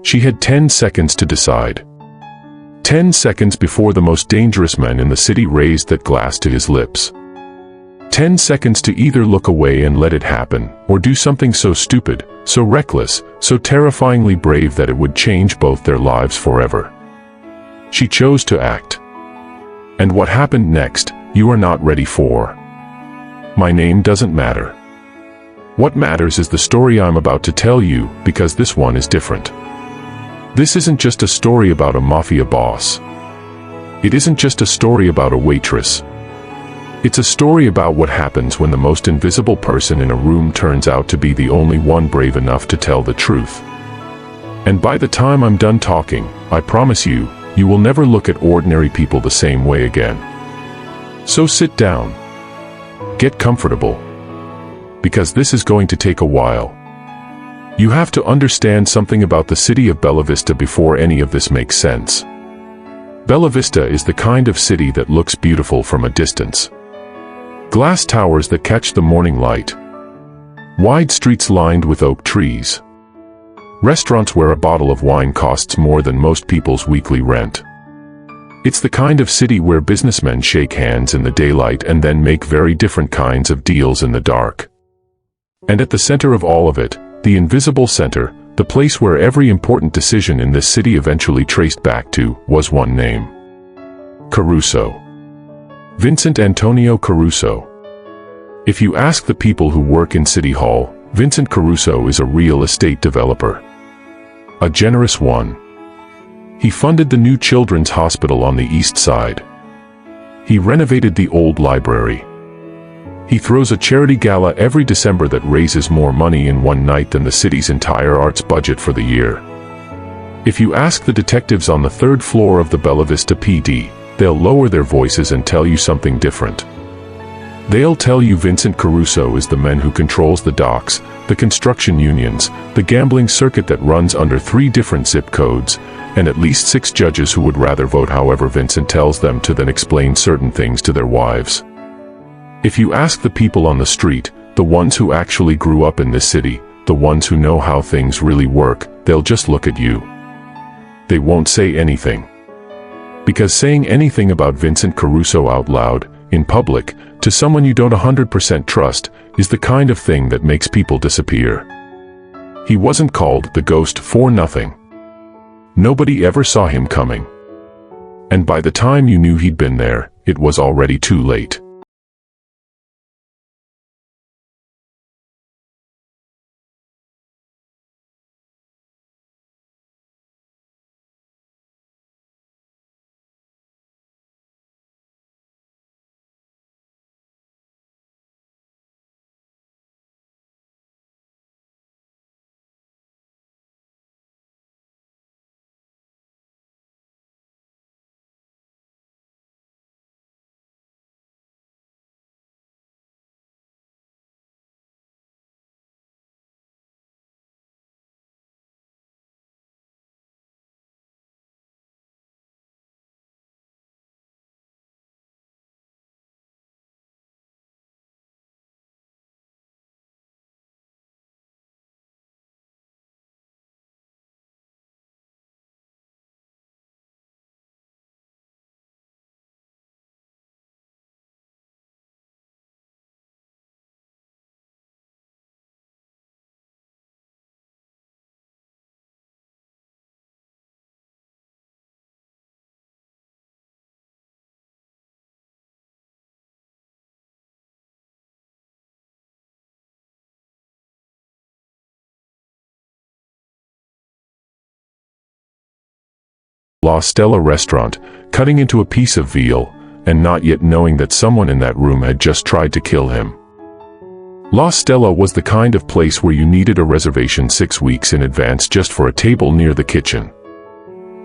She had 10 seconds to decide. 10 seconds before the most dangerous man in the city raised that glass to his lips. 10 seconds to either look away and let it happen, or do something so stupid, so reckless, so terrifyingly brave that it would change both their lives forever. She chose to act. And what happened next, you are not ready for. My name doesn't matter. What matters is the story I'm about to tell you, because this one is different. This isn't just a story about a mafia boss. It isn't just a story about a waitress. It's a story about what happens when the most invisible person in a room turns out to be the only one brave enough to tell the truth. And by the time I'm done talking, I promise you, you will never look at ordinary people the same way again. So sit down. Get comfortable. Because this is going to take a while. You have to understand something about the city of Bella Vista before any of this makes sense. Bella Vista is the kind of city that looks beautiful from a distance. Glass towers that catch the morning light. Wide streets lined with oak trees. Restaurants where a bottle of wine costs more than most people's weekly rent. It's the kind of city where businessmen shake hands in the daylight and then make very different kinds of deals in the dark. And at the center of all of it, the invisible center, the place where every important decision in this city eventually traced back to, was one name. Caruso. Vincent Antonio Caruso. If you ask the people who work in City Hall, Vincent Caruso is a real estate developer. A generous one. He funded the new children's hospital on the east side. He renovated the old library. He throws a charity gala every December that raises more money in one night than the city's entire arts budget for the year. If you ask the detectives on the third floor of the Bella Vista PD, they'll lower their voices and tell you something different. They'll tell you Vincent Caruso is the man who controls the docks, the construction unions, the gambling circuit that runs under 3 different zip codes, and at least 6 judges who would rather vote however Vincent tells them to than explain certain things to their wives. If you ask the people on the street, the ones who actually grew up in this city, the ones who know how things really work, they'll just look at you. They won't say anything. Because saying anything about Vincent Caruso out loud, in public, to someone you don't 100% trust, is the kind of thing that makes people disappear. He wasn't called the Ghost for nothing. Nobody ever saw him coming. And by the time you knew he'd been there, it was already too late. La Stella restaurant, cutting into a piece of veal, and not yet knowing that someone in that room had just tried to kill him. La Stella was the kind of place where you needed a reservation 6 weeks in advance just for a table near the kitchen.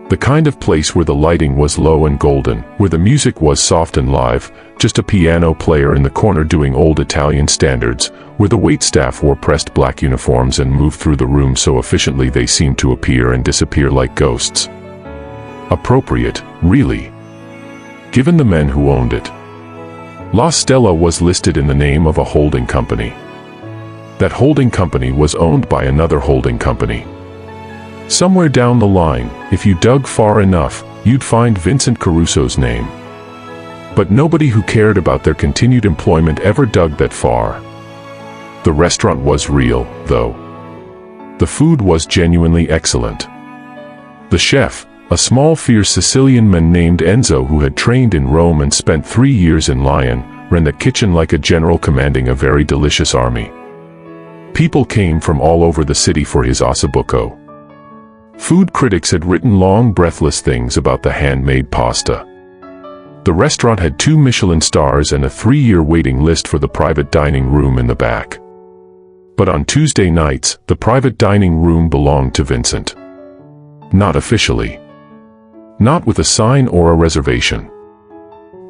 The kind of place where the lighting was low and golden, where the music was soft and live, just a piano player in the corner doing old Italian standards, where the waitstaff wore pressed black uniforms and moved through the room so efficiently they seemed to appear and disappear like ghosts. Appropriate, really. Given the men who owned it. La Stella was listed in the name of a holding company. That holding company was owned by another holding company. Somewhere down the line, if you dug far enough, you'd find Vincent Caruso's name. But nobody who cared about their continued employment ever dug that far. The restaurant was real, though. The food was genuinely excellent. The chef, a small fierce Sicilian man named Enzo who had trained in Rome and spent 3 years in Lyon, ran the kitchen like a general commanding a very delicious army. People came from all over the city for his ossobuco. Food critics had written long breathless things about the handmade pasta. The restaurant had 2 Michelin stars and a 3-year waiting list for the private dining room in the back. But on Tuesday nights, the private dining room belonged to Vincent. Not officially. Not with a sign or a reservation.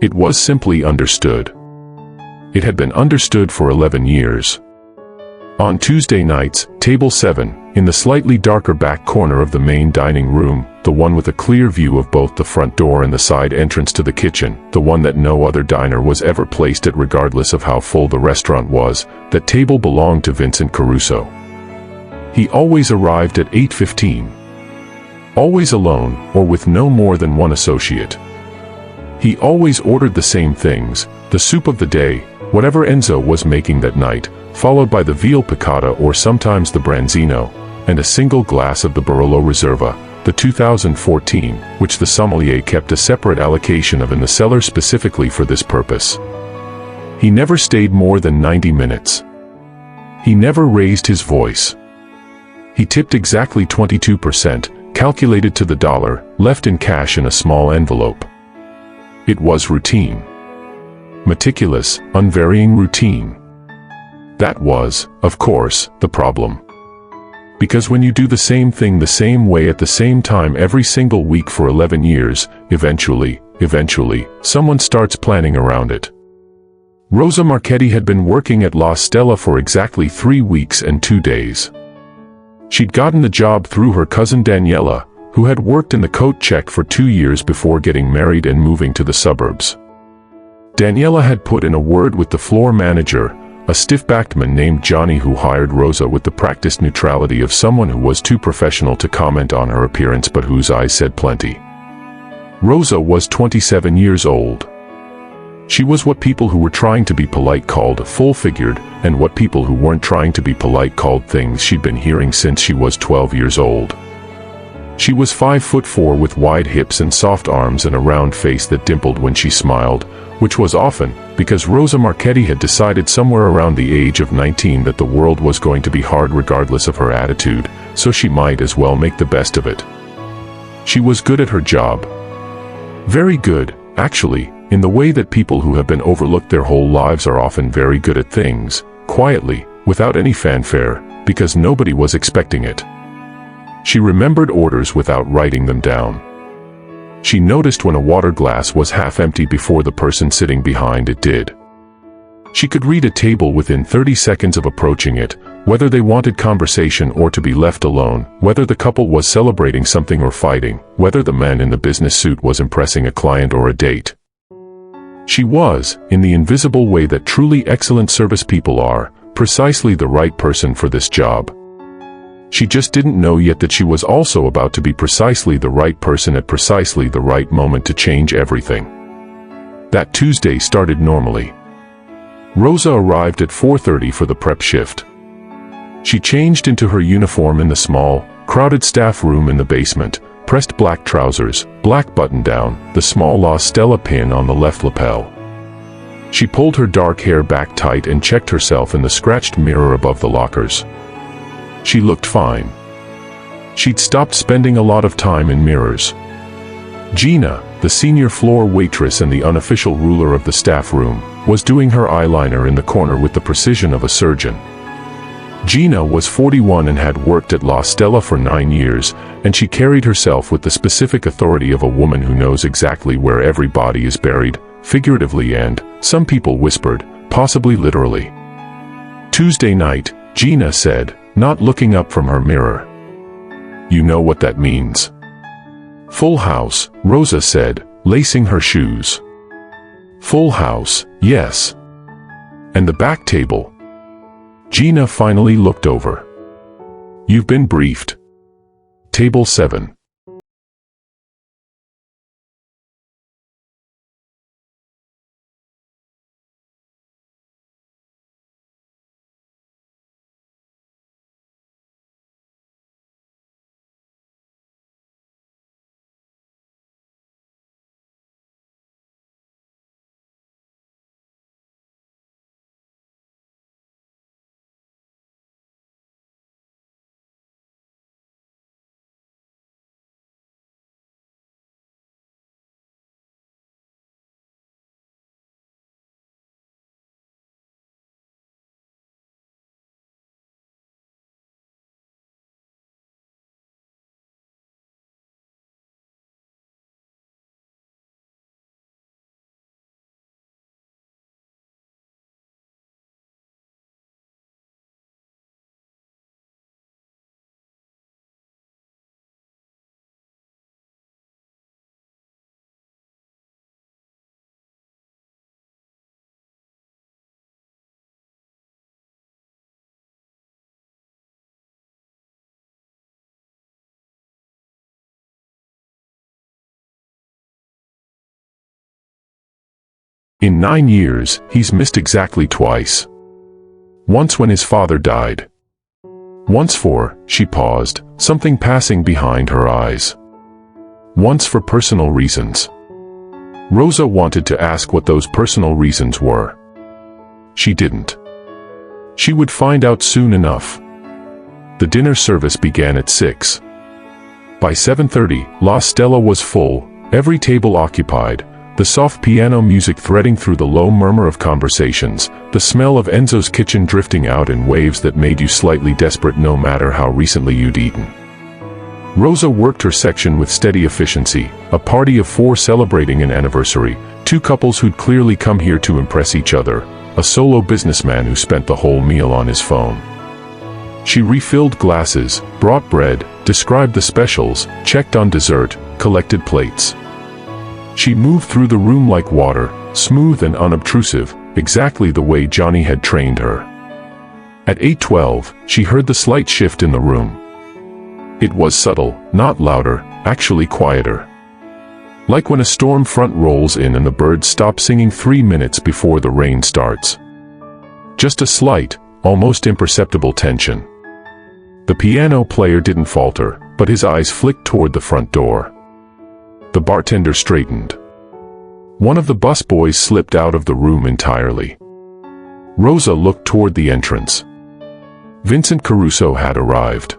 It was simply understood. It had been understood for 11 years. On Tuesday nights, table 7, in the slightly darker back corner of the main dining room, the one with a clear view of both the front door and the side entrance to the kitchen, the one that no other diner was ever placed at regardless of how full the restaurant was, that table belonged to Vincent Caruso. He always arrived at 8:15. Always alone, or with no more than one associate. He always ordered the same things, the soup of the day, whatever Enzo was making that night, followed by the veal piccata or sometimes the branzino, and a single glass of the Barolo Reserva, the 2014, which the sommelier kept a separate allocation of in the cellar specifically for this purpose. He never stayed more than 90 minutes. He never raised his voice. He tipped exactly 22%, calculated to the dollar, left in cash in a small envelope. It was routine. Meticulous, unvarying routine. That was, of course, the problem. Because when you do the same thing the same way at the same time every single week for 11 years, eventually, someone starts planning around it. Rosa Marchetti had been working at La Stella for exactly 3 weeks and 2 days. She'd gotten the job through her cousin Daniela, who had worked in the coat check for 2 years before getting married and moving to the suburbs. Daniela had put in a word with the floor manager, a stiff-backed man named Johnny who hired Rosa with the practiced neutrality of someone who was too professional to comment on her appearance but whose eyes said plenty. Rosa was 27 years old. She was what people who were trying to be polite called full-figured, and what people who weren't trying to be polite called things she'd been hearing since she was 12 years old. She was 5'4" with wide hips and soft arms and a round face that dimpled when she smiled, which was often, because Rosa Marchetti had decided somewhere around the age of 19 that the world was going to be hard regardless of her attitude, so she might as well make the best of it. She was good at her job. Very good, actually, in the way that people who have been overlooked their whole lives are often very good at things, quietly, without any fanfare, because nobody was expecting it. She remembered orders without writing them down. She noticed when a water glass was half empty before the person sitting behind it did. She could read a table within 30 seconds of approaching it, whether they wanted conversation or to be left alone, whether the couple was celebrating something or fighting, whether the man in the business suit was impressing a client or a date. She was, in the invisible way that truly excellent service people are, precisely the right person for this job. She just didn't know yet that she was also about to be precisely the right person at precisely the right moment to change everything. That Tuesday started normally. Rosa arrived at 4:30 for the prep shift. She changed into her uniform in the small, crowded staff room in the basement, pressed black trousers, black button-down, the small La Stella pin on the left lapel. She pulled her dark hair back tight and checked herself in the scratched mirror above the lockers. She looked fine. She'd stopped spending a lot of time in mirrors. Gina, the senior floor waitress and the unofficial ruler of the staff room, was doing her eyeliner in the corner with the precision of a surgeon. Gina was 41 and had worked at La Stella for 9 years, and she carried herself with the specific authority of a woman who knows exactly where every body is buried, figuratively and, some people whispered, possibly literally. Tuesday night, Gina said, not looking up from her mirror. You know what that means. Full house, Rosa said, lacing her shoes. Full house, yes. And the back table. Gina finally looked over. You've been briefed. Table 7. In 9 years, he's missed exactly twice. Once when his father died. Once for, she paused, something passing behind her eyes. Once for personal reasons. Rosa wanted to ask what those personal reasons were. She didn't. She would find out soon enough. The dinner service began at 6. By 7:30, La Stella was full, every table occupied, the soft piano music threading through the low murmur of conversations, the smell of Enzo's kitchen drifting out in waves that made you slightly desperate no matter how recently you'd eaten. Rosa worked her section with steady efficiency, a party of 4 celebrating an anniversary, 2 couples who'd clearly come here to impress each other, a solo businessman who spent the whole meal on his phone. She refilled glasses, brought bread, described the specials, checked on dessert, collected plates. She moved through the room like water, smooth and unobtrusive, exactly the way Johnny had trained her. At 8:12, she heard the slight shift in the room. It was subtle, not louder, actually quieter. Like when a storm front rolls in and the birds stop singing 3 minutes before the rain starts. Just a slight, almost imperceptible tension. The piano player didn't falter, but his eyes flicked toward the front door. The bartender straightened. One of the busboys slipped out of the room entirely. Rosa looked toward the entrance. Vincent Caruso had arrived.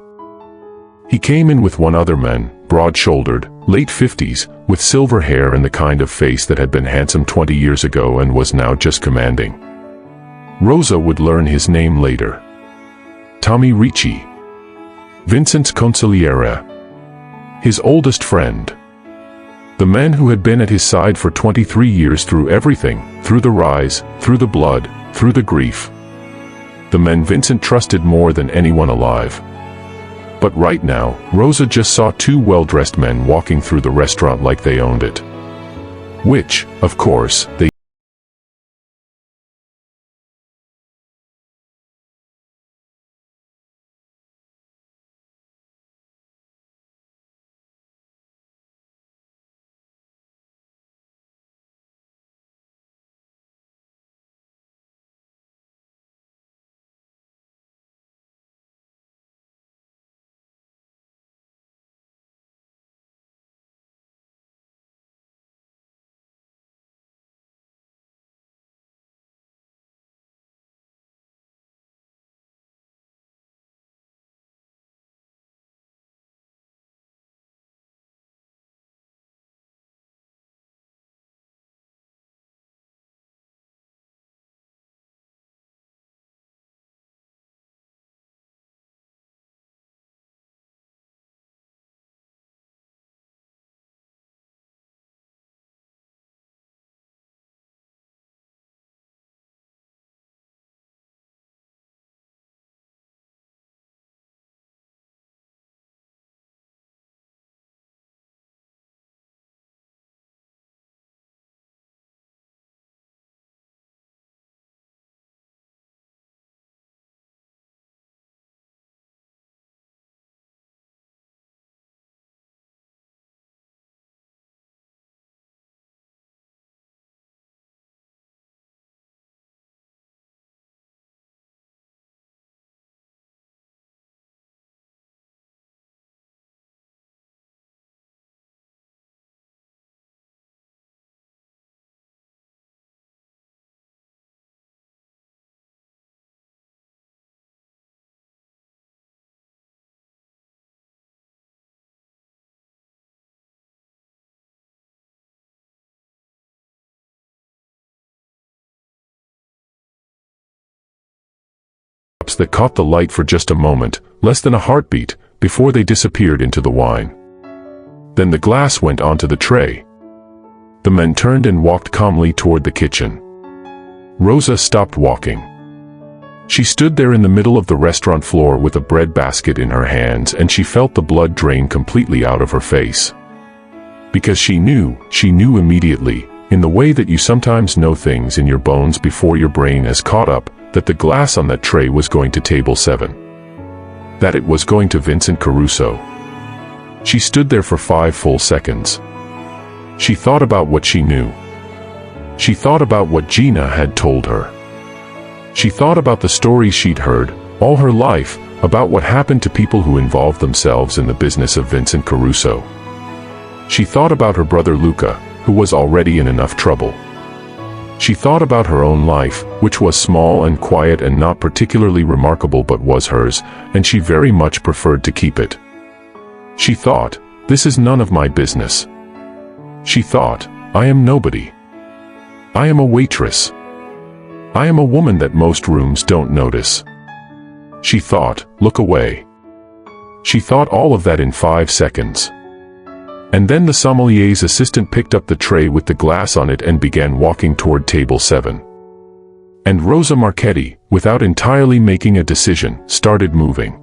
He came in with one other man, broad-shouldered, late 50s, with silver hair and the kind of face that had been handsome 20 years ago and was now just commanding. Rosa would learn his name later. Tommy Ricci. Vincent's consigliere. His oldest friend. The man who had been at his side for 23 years through everything, through the rise, through the blood, through the grief. The men Vincent trusted more than anyone alive. But right now, Rosa just saw 2 well-dressed men walking through the restaurant like they owned it. Which, of course, they drops that caught the light for just a moment, less than a heartbeat, before they disappeared into the wine. Then the glass went onto the tray. The men turned and walked calmly toward the kitchen. Rosa stopped walking. She stood there in the middle of the restaurant floor with a bread basket in her hands, and she felt the blood drain completely out of her face. Because she knew immediately, in the way that you sometimes know things in your bones before your brain has caught up, that the glass on that tray was going to table 7. That it was going to Vincent Caruso. She stood there for 5 full seconds. She thought about what she knew. She thought about what Gina had told her. She thought about the stories she'd heard, all her life, about what happened to people who involved themselves in the business of Vincent Caruso. She thought about her brother Luca, who was already in enough trouble. She thought about her own life, which was small and quiet and not particularly remarkable but was hers, and she very much preferred to keep it. She thought, this is none of my business. She thought, I am nobody. I am a waitress. I am a woman that most rooms don't notice. She thought, look away. She thought all of that in 5 seconds. And then the sommelier's assistant picked up the tray with the glass on it and began walking toward table 7. And Rosa Marchetti, without entirely making a decision, started moving.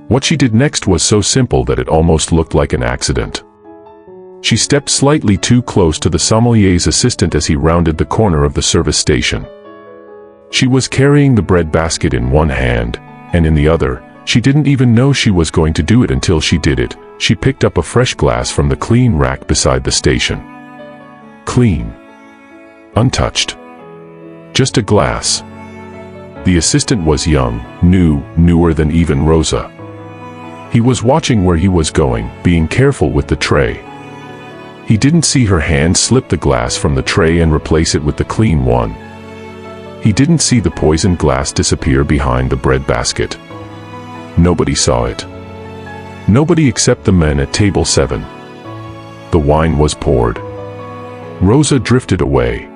What she did next was so simple that it almost looked like an accident. She stepped slightly too close to the sommelier's assistant as he rounded the corner of the service station. She was carrying the bread basket in one hand, and in the other, she didn't even know she was going to do it until she did it. She picked up a fresh glass from the clean rack beside the station. Clean. Untouched. Just a glass. The assistant was young, newer than even Rosa. He was watching where he was going, being careful with the tray. He didn't see her hand slip the glass from the tray and replace it with the clean one. He didn't see the poisoned glass disappear behind the bread basket. Nobody saw it. Nobody except the men at table 7. The wine was poured. Rosa drifted away.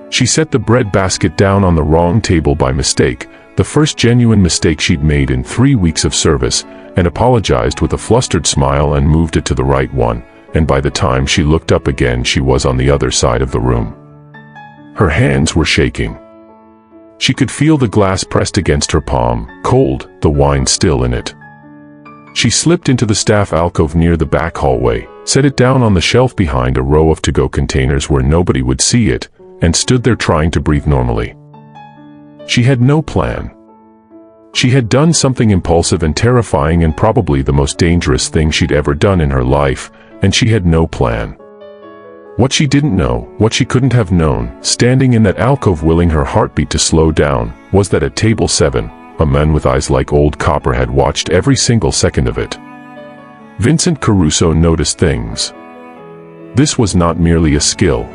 She set the bread basket down on the wrong table by mistake, the first genuine mistake she'd made in 3 weeks of service, and apologized with a flustered smile and moved it to the right one, and by the time she looked up again she was on the other side of the room. Her hands were shaking. She could feel the glass pressed against her palm, cold, the wine still in it. She slipped into the staff alcove near the back hallway, set it down on the shelf behind a row of to-go containers where nobody would see it, and stood there trying to breathe normally. She had no plan. She had done something impulsive and terrifying and probably the most dangerous thing she'd ever done in her life, and she had no plan. What she didn't know, what she couldn't have known, standing in that alcove willing her heartbeat to slow down, was that at table 7, a man with eyes like old copper had watched every single second of it. Vincent Caruso noticed things. This was not merely a skill.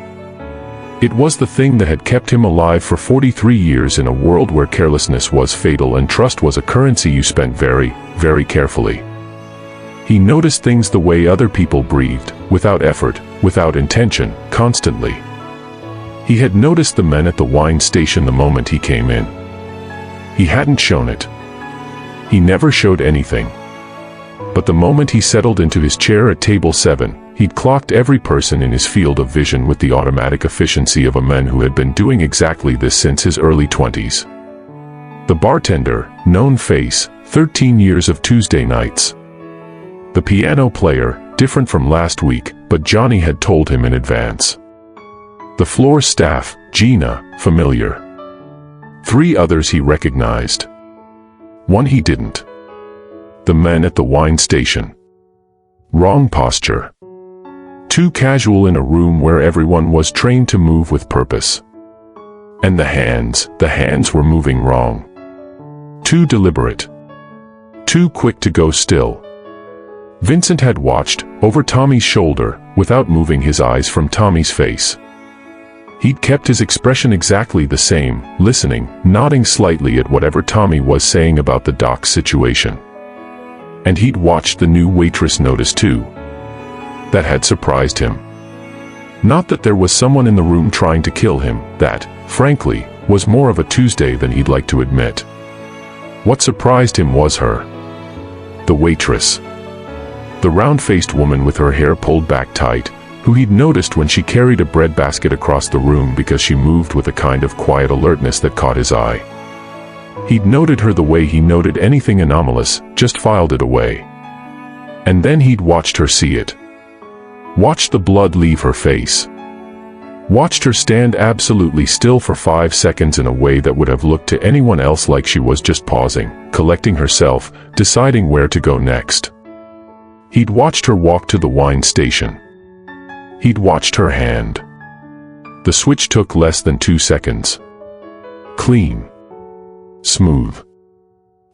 It was the thing that had kept him alive for 43 years in a world where carelessness was fatal and trust was a currency you spent very, very carefully. He noticed things the way other people breathed, without effort, without intention, constantly. He had noticed the men at the wine station the moment he came in. He hadn't shown it. He never showed anything. But the moment he settled into his chair at table 7, he'd clocked every person in his field of vision with the automatic efficiency of a man who had been doing exactly this since his early 20s. The bartender, known face, 13 years of Tuesday nights. The piano player, different from last week, but Johnny had told him in advance. The floor staff, Gina, familiar. 3 others he recognized. 1 he didn't. The men at the wine station. Wrong posture. Too casual in a room where everyone was trained to move with purpose. And the hands were moving wrong. Too deliberate. Too quick to go still. Vincent had watched, over Tommy's shoulder, without moving his eyes from Tommy's face. He'd kept his expression exactly the same, listening, nodding slightly at whatever Tommy was saying about the doc's situation. And he'd watched the new waitress notice too. That had surprised him. Not that there was someone in the room trying to kill him, that, frankly, was more of a Tuesday than he'd like to admit. What surprised him was her. The waitress. The round-faced woman with her hair pulled back tight, who he'd noticed when she carried a bread basket across the room because she moved with a kind of quiet alertness that caught his eye. He'd noted her the way he noted anything anomalous, just filed it away. And then he'd watched her see it. Watched the blood leave her face. Watched her stand absolutely still for 5 seconds in a way that would have looked to anyone else like she was just pausing, collecting herself, deciding where to go next. He'd watched her walk to the wine station. He'd watched her hand. The switch took less than 2 seconds. Clean. Smooth.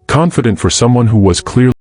Confident for someone who was clearly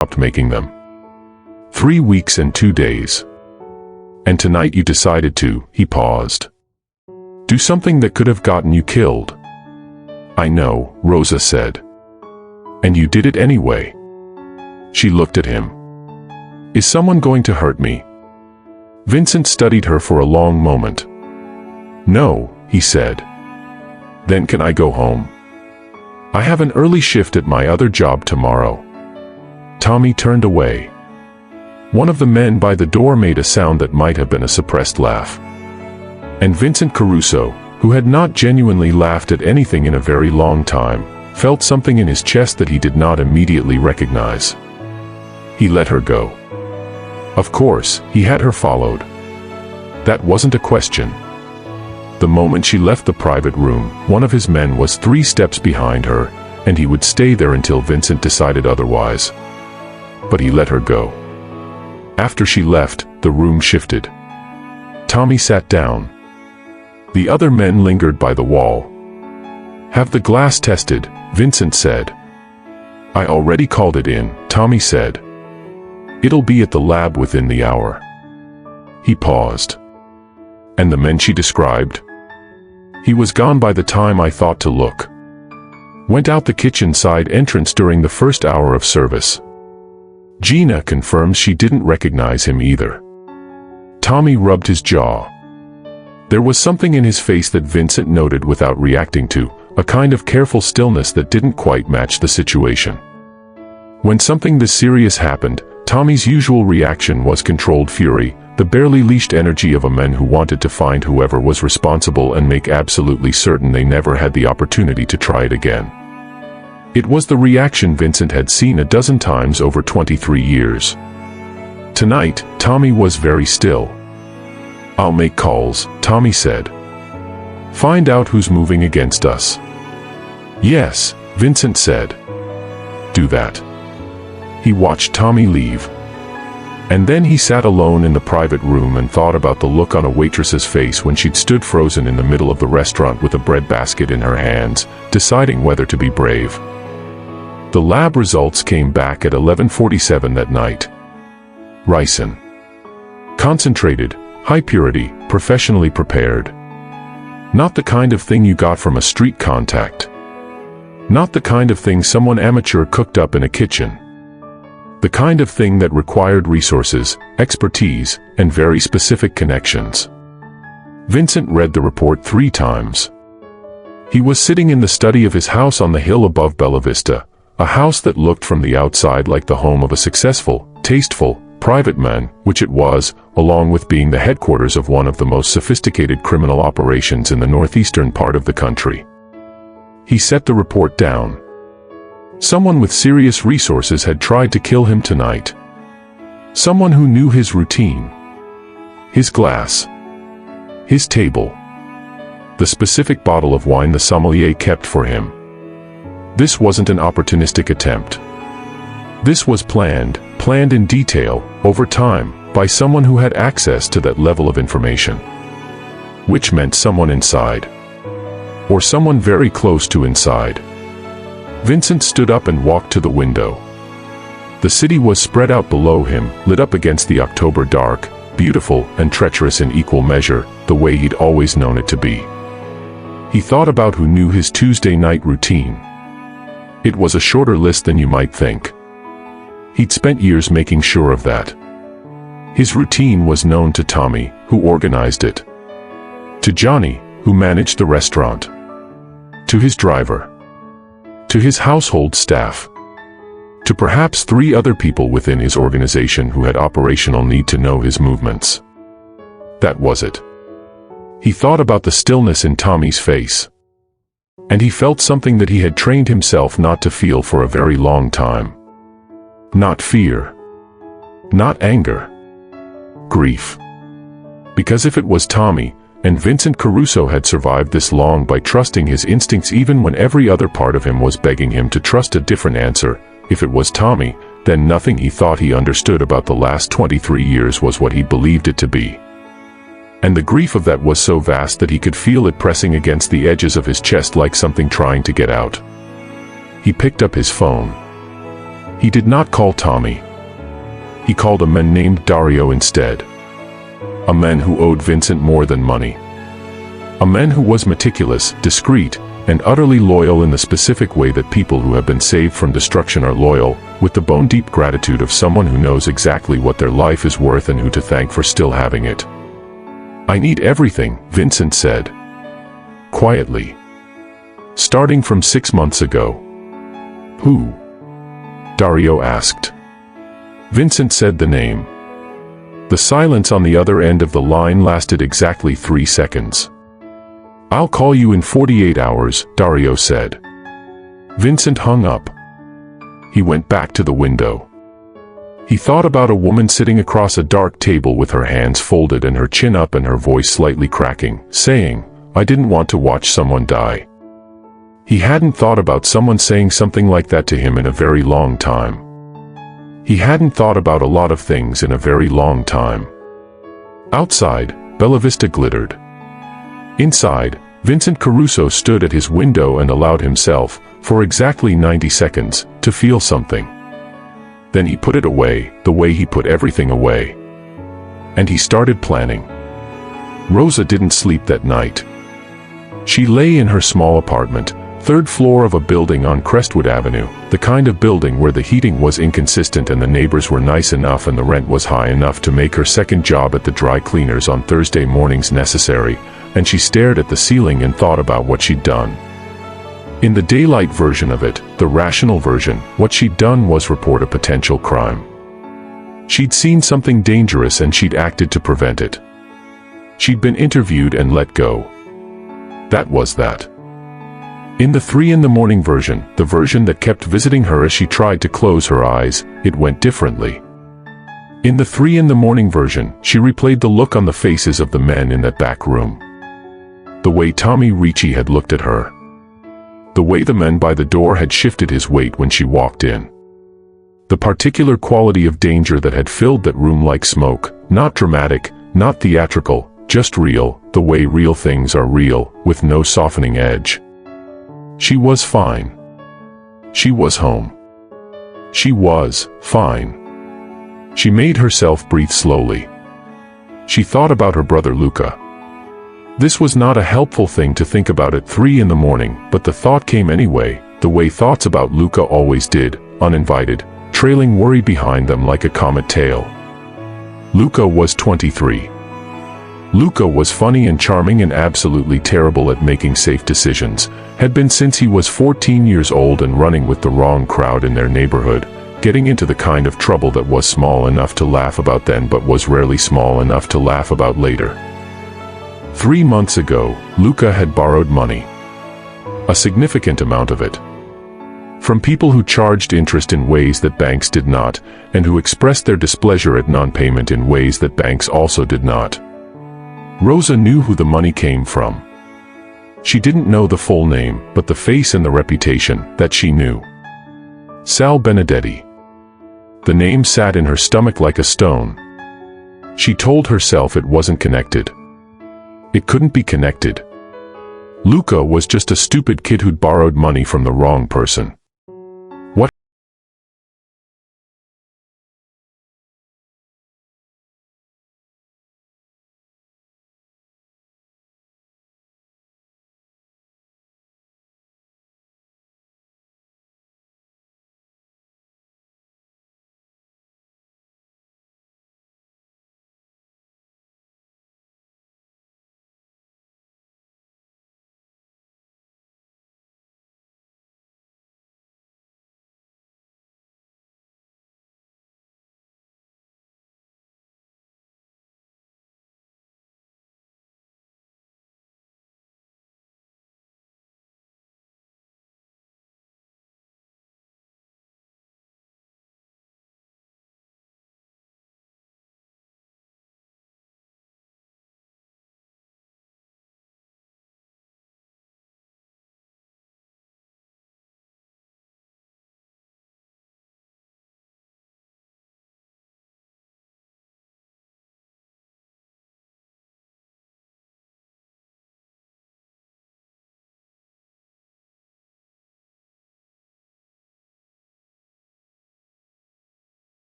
stopped making them. 3 weeks and 2 days. And tonight you decided to, he paused. Do something that could have gotten you killed. I know, Rosa said. And you did it anyway. She looked at him. Is someone going to hurt me? Vincent studied her for a long moment. No, he said. Then can I go home? I have an early shift at my other job tomorrow. Tommy turned away. One of the men by the door made a sound that might have been a suppressed laugh. And Vincent Caruso, who had not genuinely laughed at anything in a very long time, felt something in his chest that he did not immediately recognize. He let her go. Of course, he had her followed. That wasn't a question. The moment she left the private room, one of his men was 3 steps behind her, and he would stay there until Vincent decided otherwise. But he let her go. After she left, the room shifted. Tommy sat down. The other men lingered by the wall. Have the glass tested, Vincent said. I already called it in, Tommy said. It'll be at the lab within the hour. He paused. And the men she described? He was gone by the time I thought to look. Went out the kitchen side entrance during the first hour of service. Gina confirms she didn't recognize him either. Tommy rubbed his jaw. There was something in his face that Vincent noted without reacting to, a kind of careful stillness that didn't quite match the situation. When something this serious happened, Tommy's usual reaction was controlled fury, the barely leashed energy of a man who wanted to find whoever was responsible and make absolutely certain they never had the opportunity to try it again. It was the reaction Vincent had seen a dozen times over 23 years. Tonight, Tommy was very still. I'll make calls, Tommy said. Find out who's moving against us. Yes, Vincent said. Do that. He watched Tommy leave. And then he sat alone in the private room and thought about the look on a waitress's face when she'd stood frozen in the middle of the restaurant with a bread basket in her hands, deciding whether to be brave. The lab results came back at 11:47 that night. Ricin. Concentrated, high purity, professionally prepared. Not the kind of thing you got from a street contact. Not the kind of thing someone amateur cooked up in a kitchen. The kind of thing that required resources, expertise, and very specific connections. Vincent read the report 3 times. He was sitting in the study of his house on the hill above Bella Vista, a house that looked from the outside like the home of a successful, tasteful, private man, which it was, along with being the headquarters of one of the most sophisticated criminal operations in the northeastern part of the country. He set the report down. Someone with serious resources had tried to kill him tonight. Someone who knew his routine. His glass. His table. The specific bottle of wine the sommelier kept for him. This wasn't an opportunistic attempt. This was planned in detail, over time, by someone who had access to that level of information. Which meant someone inside. Or someone very close to inside. Vincent stood up and walked to the window. The city was spread out below him, lit up against the October dark, beautiful and treacherous in equal measure, the way he'd always known it to be. He thought about who knew his Tuesday night routine. It was a shorter list than you might think. He'd spent years making sure of that. His routine was known to Tommy, who organized it. To Johnny, who managed the restaurant. To his driver. To his household staff. To perhaps 3 other people within his organization who had operational need to know his movements. That was it. He thought about the stillness in Tommy's face. And he felt something that he had trained himself not to feel for a very long time. Not fear. Not anger. Grief. Because if it was Tommy, and Vincent Caruso had survived this long by trusting his instincts even when every other part of him was begging him to trust a different answer, if it was Tommy, then nothing he thought he understood about the last 23 years was what he believed it to be. And the grief of that was so vast that he could feel it pressing against the edges of his chest like something trying to get out. He picked up his phone. He did not call Tommy. He called a man named Dario instead. A man who owed Vincent more than money. A man who was meticulous, discreet, and utterly loyal in the specific way that people who have been saved from destruction are loyal, with the bone-deep gratitude of someone who knows exactly what their life is worth and who to thank for still having it. "I need everything," Vincent said. Quietly. "Starting from 6 months ago." "Who?" Dario asked. Vincent said the name. The silence on the other end of the line lasted exactly 3 seconds. "I'll call you in 48 hours, Dario said. Vincent hung up. He went back to the window. He thought about a woman sitting across a dark table with her hands folded and her chin up and her voice slightly cracking, saying, "I didn't want to watch someone die." He hadn't thought about someone saying something like that to him in a very long time. He hadn't thought about a lot of things in a very long time. Outside, Bella Vista glittered. Inside, Vincent Caruso stood at his window and allowed himself, for exactly 90 seconds, to feel something. Then he put it away, the way he put everything away. And he started planning. Rosa didn't sleep that night. She lay in her small apartment, third floor of a building on Crestwood Avenue, the kind of building where the heating was inconsistent and the neighbors were nice enough and the rent was high enough to make her second job at the dry cleaners on Thursday mornings necessary, and she stared at the ceiling and thought about what she'd done. In the daylight version of it, the rational version, what she'd done was report a potential crime. She'd seen something dangerous and she'd acted to prevent it. She'd been interviewed and let go. That was that. In the 3 in the morning version, the version that kept visiting her as she tried to close her eyes, it went differently. In the 3 in the morning version, she replayed the look on the faces of the men in that back room. The way Tommy Ricci had looked at her. The way the man by the door had shifted his weight when she walked in. The particular quality of danger that had filled that room like smoke, not dramatic, not theatrical, just real, the way real things are real, with no softening edge. She was fine. She was home. She was fine. She made herself breathe slowly. She thought about her brother Luca. This was not a helpful thing to think about at 3 in the morning, but the thought came anyway, the way thoughts about Luca always did, uninvited, trailing worry behind them like a comet tail. Luca was 23. Luca was funny and charming and absolutely terrible at making safe decisions, had been since he was 14 years old and running with the wrong crowd in their neighborhood, getting into the kind of trouble that was small enough to laugh about then but was rarely small enough to laugh about later. 3 months ago, Luca had borrowed money. A significant amount of it. From people who charged interest in ways that banks did not, and who expressed their displeasure at non-payment in ways that banks also did not. Rosa knew who the money came from. She didn't know the full name, but the face and the reputation, that she knew. Sal Benedetti. The name sat in her stomach like a stone. She told herself it wasn't connected. It couldn't be connected. Luca was just a stupid kid who'd borrowed money from the wrong person.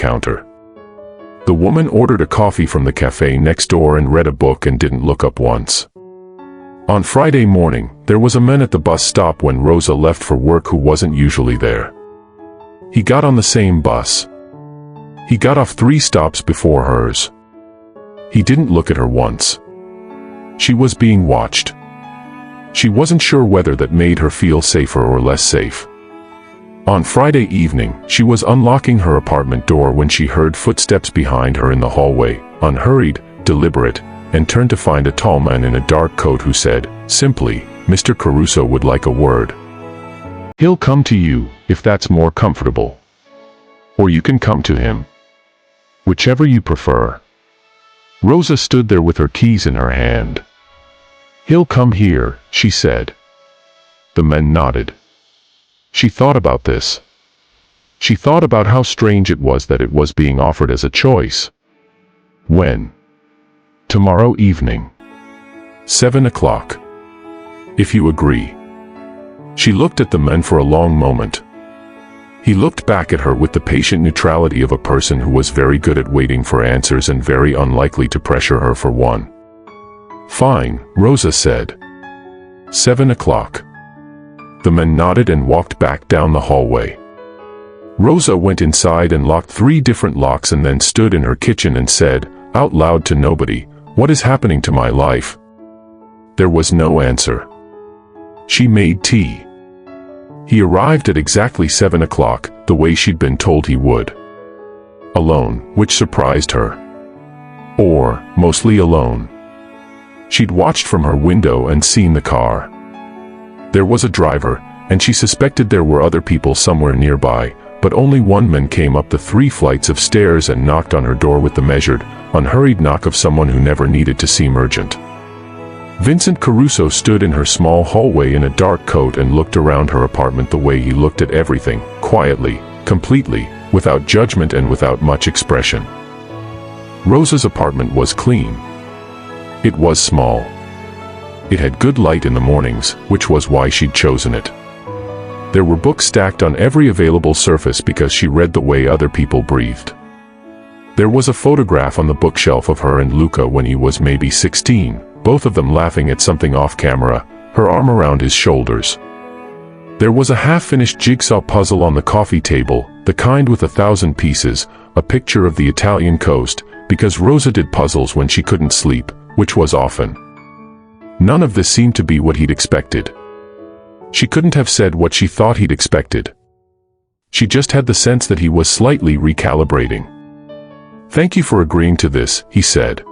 counter. The woman ordered a coffee from the cafe next door and read a book and didn't look up once. On Friday morning, there was a man at the bus stop when Rosa left for work who wasn't usually there. He got on the same bus. He got off 3 stops before hers. He didn't look at her once. She was being watched. She wasn't sure whether that made her feel safer or less safe. On Friday evening, she was unlocking her apartment door when she heard footsteps behind her in the hallway, unhurried, deliberate, and turned to find a tall man in a dark coat who said, simply, "Mr. Caruso would like a word. He'll come to you, if that's more comfortable. Or you can come to him. Whichever you prefer." Rosa stood there with her keys in her hand. "He'll come here," she said. The man nodded. She thought about this. She thought about how strange it was that it was being offered as a choice. When? Tomorrow evening. 7 o'clock. If you agree. She looked at the man for a long moment. He looked back at her with the patient neutrality of a person who was very good at waiting for answers and very unlikely to pressure her for one. "Fine," Rosa said. 7 o'clock. The man nodded and walked back down the hallway. Rosa went inside and locked 3 different locks and then stood in her kitchen and said, out loud to nobody, "What is happening to my life?" There was no answer. She made tea. He arrived at exactly 7 o'clock, the way she'd been told he would. Alone, which surprised her. Or, mostly alone. She'd watched from her window and seen the car. There was a driver, and she suspected there were other people somewhere nearby, but only one man came up the 3 flights of stairs and knocked on her door with the measured, unhurried knock of someone who never needed to seem urgent. Vincent Caruso stood in her small hallway in a dark coat and looked around her apartment the way he looked at everything, quietly, completely, without judgment and without much expression. Rosa's apartment was clean. It was small. It had good light in the mornings, which was why she'd chosen it. There were books stacked on every available surface because she read the way other people breathed. There was a photograph on the bookshelf of her and Luca when he was maybe 16, both of them laughing at something off camera, her arm around his shoulders. There was a half-finished jigsaw puzzle on the coffee table, the kind with 1,000 pieces, a picture of the Italian coast, because Rosa did puzzles when she couldn't sleep, which was often. None of this seemed to be what he'd expected. She couldn't have said what she thought he'd expected. She just had the sense that he was slightly recalibrating. "Thank you for agreeing to this," he said.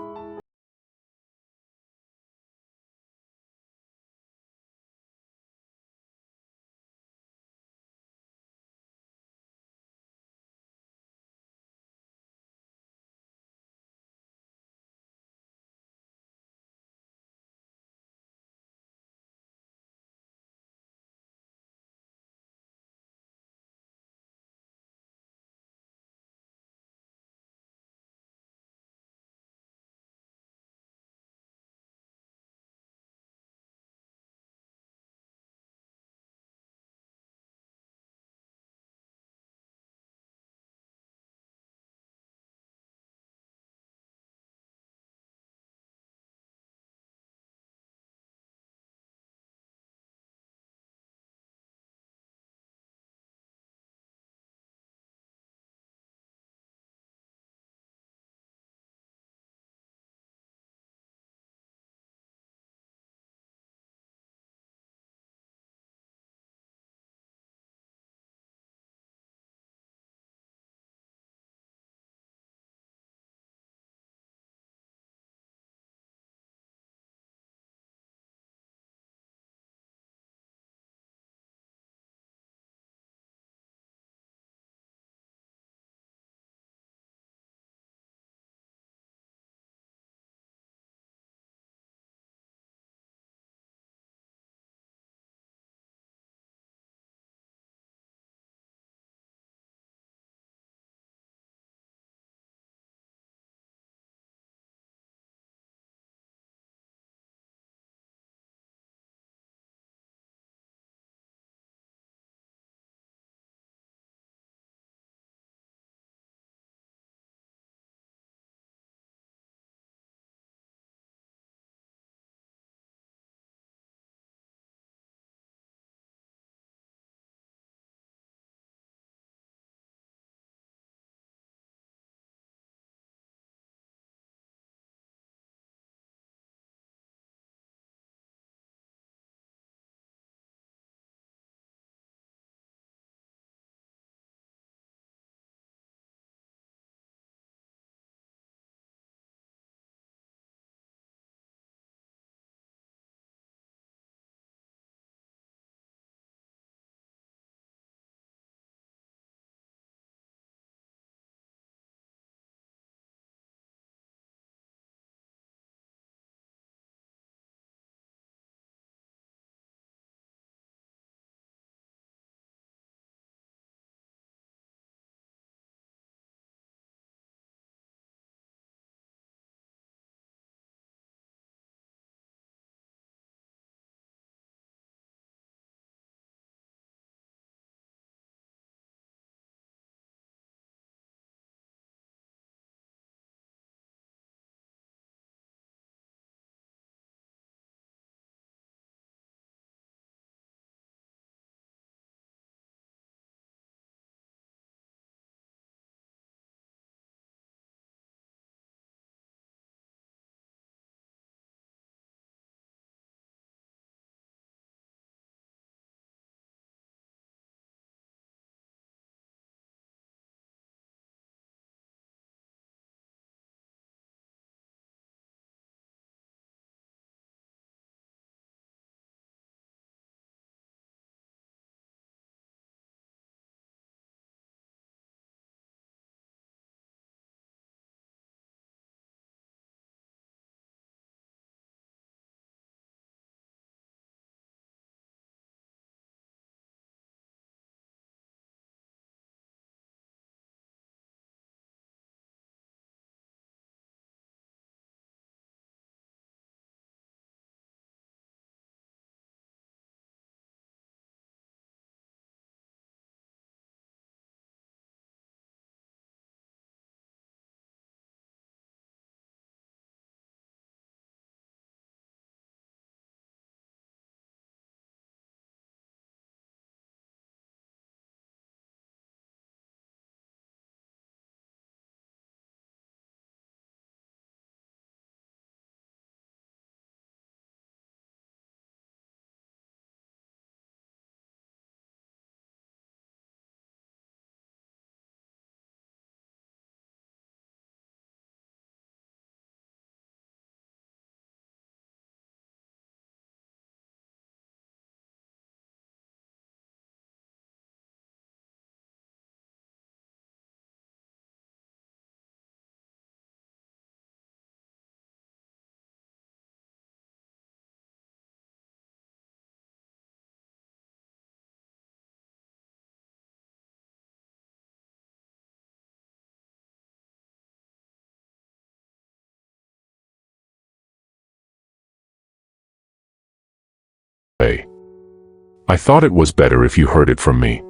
I thought it was better if you heard it from me.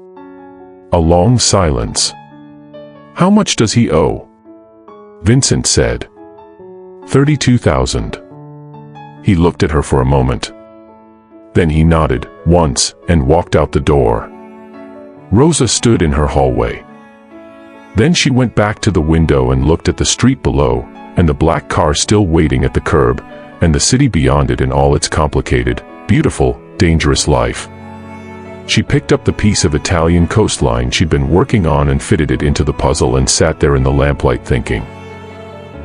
A long silence. How much does he owe? Vincent said. 32,000. He looked at her for a moment. Then he nodded once and walked out the door. Rosa stood in her hallway. Then she went back to the window and looked at the street below, and the black car still waiting at the curb, and the city beyond it in all its complicated, beautiful, dangerous life. She picked up the piece of Italian coastline she'd been working on and fitted it into the puzzle and sat there in the lamplight thinking.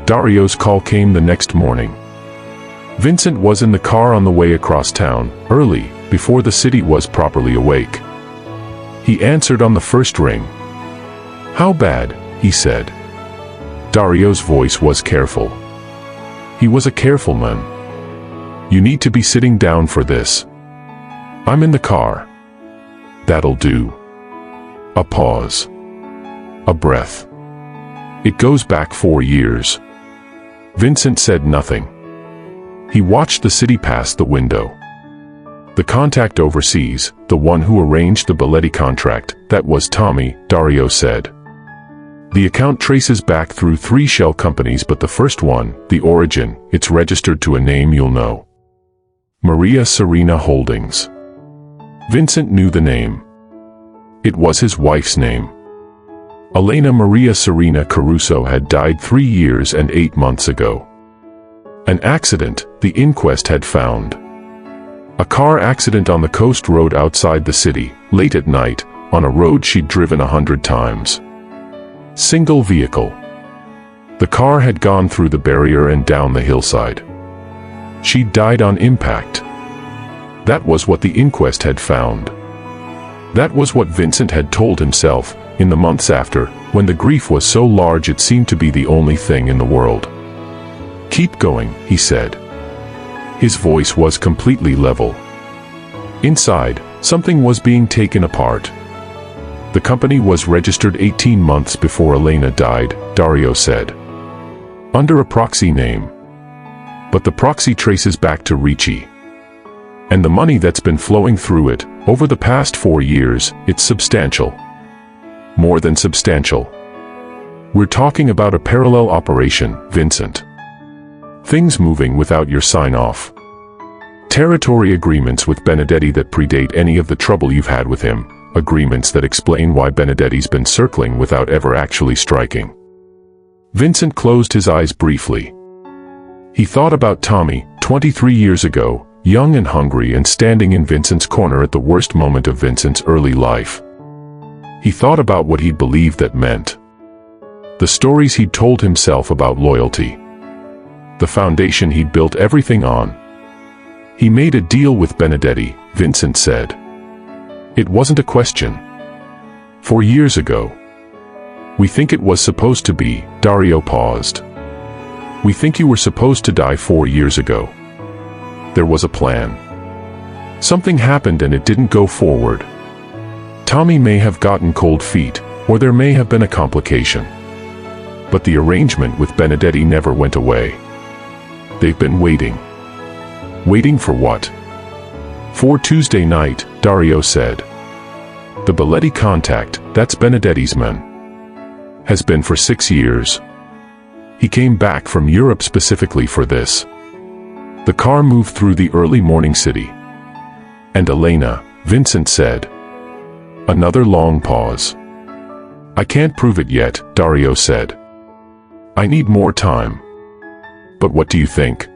Dario's call came the next morning. Vincent was in the car on the way across town, early, before the city was properly awake. He answered on the first ring. "How bad?" he said. Dario's voice was careful. He was a careful man. "You need to be sitting down for this." "I'm in the car." "That'll do." A pause. A breath. "It goes back 4 years." Vincent said nothing. He watched the city pass the window. The contact overseas, the one who arranged the Belletti contract, that was Tommy, Dario said. The account traces back through 3 shell companies, but the first one, the origin, it's registered to a name you'll know. Maria Serena Holdings. Vincent knew the name. It was his wife's name. Elena Maria Serena Caruso had died 3 years and 8 months ago. An accident, the inquest had found. A car accident on the coast road outside the city, late at night, on a road she'd driven 100 times. Single vehicle. The car had gone through the barrier and down the hillside. She died on impact. That was what the inquest had found. That was what Vincent had told himself, in the months after, when the grief was so large it seemed to be the only thing in the world. "Keep going," he said. His voice was completely level. Inside, something was being taken apart. The company was registered 18 months before Elena died, Dario said. Under a proxy name. But the proxy traces back to Ricci. And the money that's been flowing through it, over the past 4 years, it's substantial. More than substantial. We're talking about a parallel operation, Vincent. Things moving without your sign-off. Territory agreements with Benedetti that predate any of the trouble you've had with him, agreements that explain why Benedetti's been circling without ever actually striking. Vincent closed his eyes briefly. He thought about Tommy, 23 years ago, young and hungry and standing in Vincent's corner at the worst moment of Vincent's early life. He thought about what he'd believed that meant. The stories he'd told himself about loyalty. The foundation he'd built everything on. He made a deal with Benedetti, Vincent said. It wasn't a question. 4 years ago. We think it was supposed to be, Dario paused. We think you were supposed to die 4 years ago. There was a plan. Something happened and it didn't go forward. Tommy may have gotten cold feet, or there may have been a complication. But the arrangement with Benedetti never went away. They've been waiting. Waiting for what? For Tuesday night, Dario said. The Belletti contact, that's Benedetti's man. Has been for 6 years. He came back from Europe specifically for this. The car moved through the early morning city. And Elena, Vincent said. Another long pause. I can't prove it yet, Dario said. I need more time. But what do you think?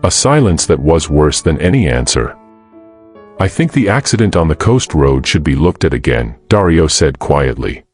A silence that was worse than any answer. I think the accident on the coast road should be looked at again, Dario said quietly.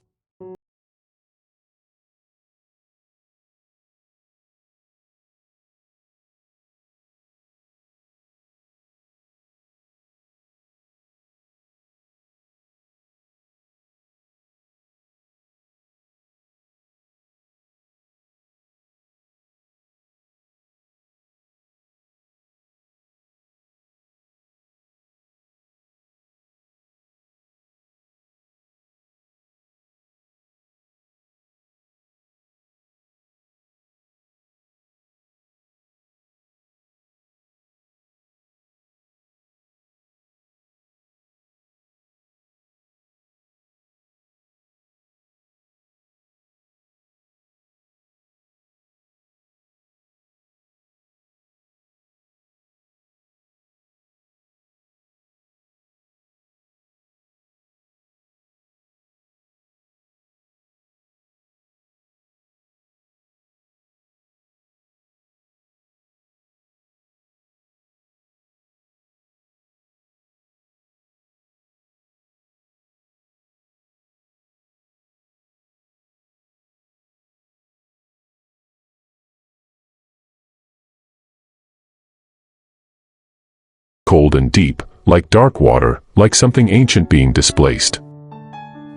cold and deep, like dark water, like something ancient being displaced.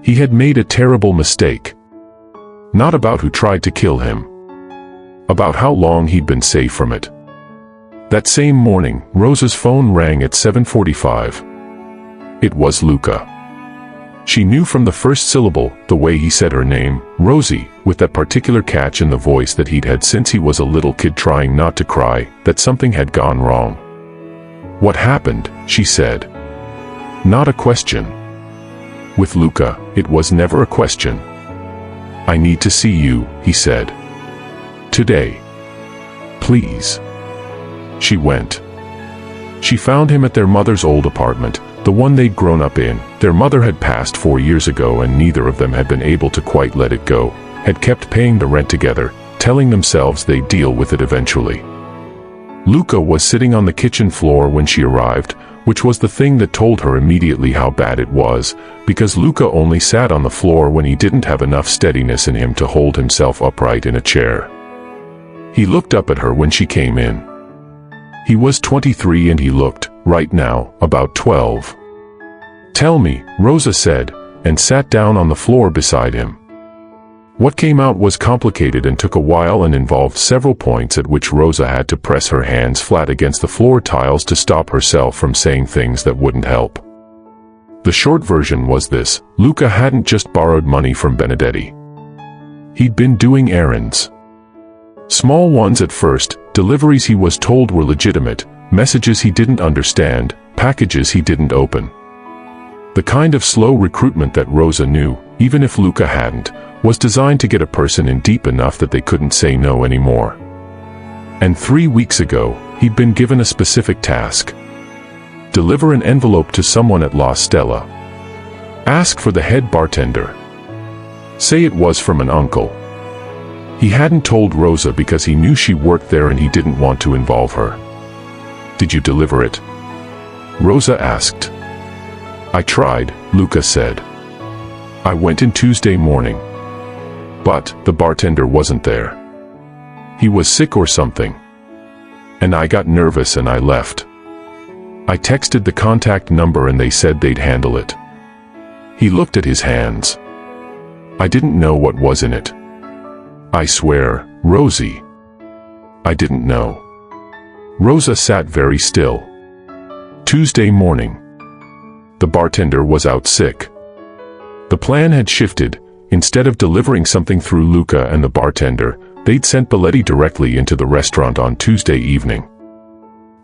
He had made a terrible mistake. Not about who tried to kill him. About how long he'd been safe from it. That same morning, Rosa's phone rang at 7:45. It was Luca. She knew from the first syllable, the way he said her name, Rosie, with that particular catch in the voice that he'd had since he was a little kid trying not to cry, that something had gone wrong. "What happened?" she said. Not a question. With Luca, it was never a question. "I need to see you," he said. "Today. Please." She went. She found him at their mother's old apartment, the one they'd grown up in. Their mother had passed 4 years ago and neither of them had been able to quite let it go, had kept paying the rent together, telling themselves they'd deal with it eventually. Luca was sitting on the kitchen floor when she arrived, which was the thing that told her immediately how bad it was, because Luca only sat on the floor when he didn't have enough steadiness in him to hold himself upright in a chair. He looked up at her when she came in. He was 23 and he looked, right now, about 12. "Tell me," Rosa said, and sat down on the floor beside him. What came out was complicated and took a while and involved several points at which Rosa had to press her hands flat against the floor tiles to stop herself from saying things that wouldn't help. The short version was this: Luca hadn't just borrowed money from Benedetti. He'd been doing errands. Small ones at first, deliveries he was told were legitimate, messages he didn't understand, packages he didn't open. The kind of slow recruitment that Rosa knew, even if Luca hadn't, was designed to get a person in deep enough that they couldn't say no anymore. And 3 weeks ago, he'd been given a specific task. Deliver an envelope to someone at La Stella. Ask for the head bartender. Say it was from an uncle. He hadn't told Rosa because he knew she worked there and he didn't want to involve her. "Did you deliver it?" Rosa asked. "I tried," Luca said. "I went in Tuesday morning. But the bartender wasn't there. He was sick or something. And I got nervous and I left. I texted the contact number and they said they'd handle it." He looked at his hands. "I didn't know what was in it. I swear, Rosie. I didn't know." Rosa sat very still. Tuesday morning. The bartender was out sick. The plan had shifted. Instead of delivering something through Luca and the bartender, they'd sent Belletti directly into the restaurant on Tuesday evening.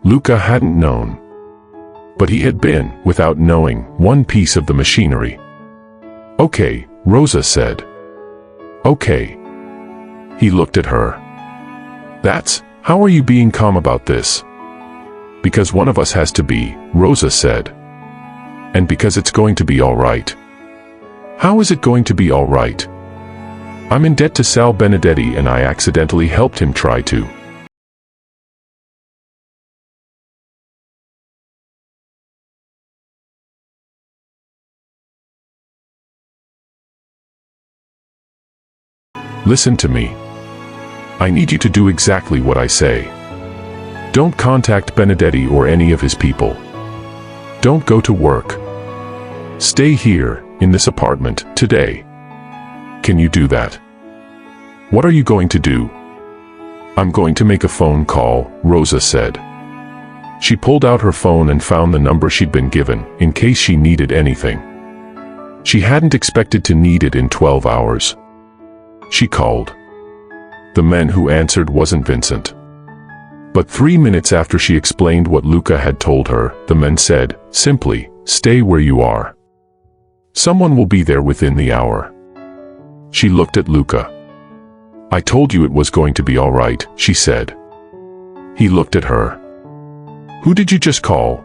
Luca hadn't known. But he had been, without knowing, one piece of the machinery. "Okay," Rosa said. "Okay." He looked at her. How are you being calm about this?" "Because one of us has to be," Rosa said. "And because it's going to be all right." "How is it going to be all right?" "I'm in debt to Sal Benedetti and I accidentally helped him try to." "Listen to me. I need you to do exactly what I say. Don't contact Benedetti or any of his people. Don't go to work. Stay here, in this apartment, today. Can you do that?" "What are you going to do?" "I'm going to make a phone call," Rosa said. She pulled out her phone and found the number she'd been given, in case she needed anything. She hadn't expected to need it in 12 hours. She called. The man who answered wasn't Vincent. But 3 minutes after she explained what Luca had told her, the man said, simply, "Stay where you are. Someone will be there within the hour." She looked at Luca. "I told you it was going to be all right," she said. He looked at her. "Who did you just call?"